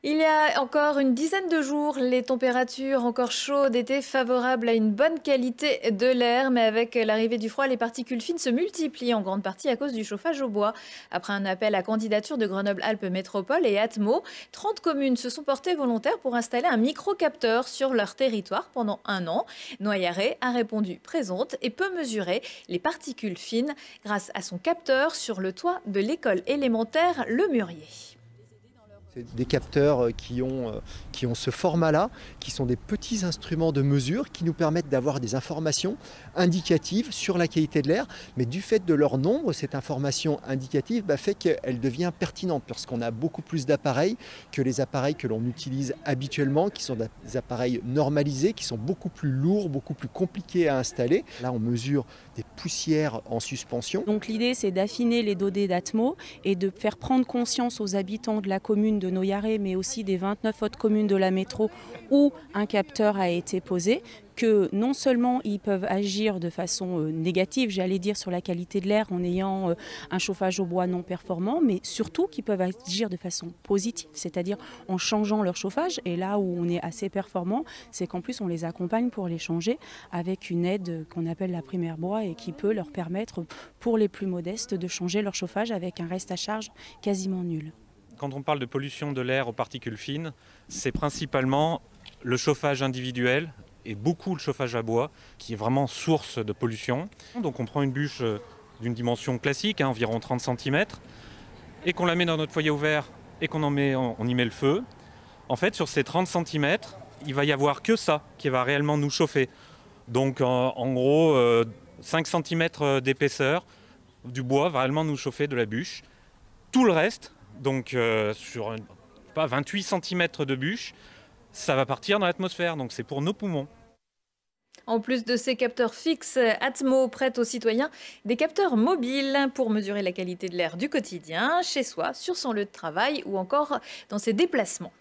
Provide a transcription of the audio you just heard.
Il y a encore une dizaine de jours, les températures encore chaudes étaient favorables à une bonne qualité de l'air, mais avec l'arrivée du froid, les particules fines se multiplient en grande partie à cause du chauffage au bois. Après un appel à candidature de Grenoble-Alpes Métropole et Atmo, 30 communes se sont portées volontaires pour installer un micro-capteur sur leur territoire pendant un an. Noyaret a répondu présente et peut mesurer les particules fines grâce à son capteur sur le toit de l'école élémentaire Le Mûrier. C'est des capteurs qui ont ce format-là, qui sont des petits instruments de mesure qui nous permettent d'avoir des informations indicatives sur la qualité de l'air. Mais du fait de leur nombre, cette information indicative fait qu'elle devient pertinente parce qu'on a beaucoup plus d'appareils que les appareils que l'on utilise habituellement, qui sont des appareils normalisés, qui sont beaucoup plus lourds, beaucoup plus compliqués à installer. Là, on mesure des poussières en suspension. Donc l'idée, c'est d'affiner les données d'Atmo et de faire prendre conscience aux habitants de la commune de Noyaret, mais aussi des 29 autres communes de la métro où un capteur a été posé, que non seulement ils peuvent agir de façon négative, j'allais dire, sur la qualité de l'air en ayant un chauffage au bois non performant, mais surtout qu'ils peuvent agir de façon positive, c'est-à-dire en changeant leur chauffage. Et là où on est assez performant, c'est qu'en plus on les accompagne pour les changer avec une aide qu'on appelle la prime Air bois et qui peut leur permettre, pour les plus modestes, de changer leur chauffage avec un reste à charge quasiment nul. Quand on parle de pollution de l'air aux particules fines, c'est principalement le chauffage individuel et beaucoup le chauffage à bois qui est vraiment source de pollution. Donc on prend une bûche d'une dimension classique, environ 30 cm, et qu'on la met dans notre foyer ouvert et qu'on on y met le feu. En fait, sur ces 30 cm, il va y avoir que ça qui va réellement nous chauffer. Donc en gros, 5 cm d'épaisseur du bois va réellement nous chauffer de la bûche. Tout le reste, donc sur 28 cm de bûche, ça va partir dans l'atmosphère, donc c'est pour nos poumons. En plus de ces capteurs fixes, Atmo prête aux citoyens des capteurs mobiles pour mesurer la qualité de l'air du quotidien, chez soi, sur son lieu de travail ou encore dans ses déplacements.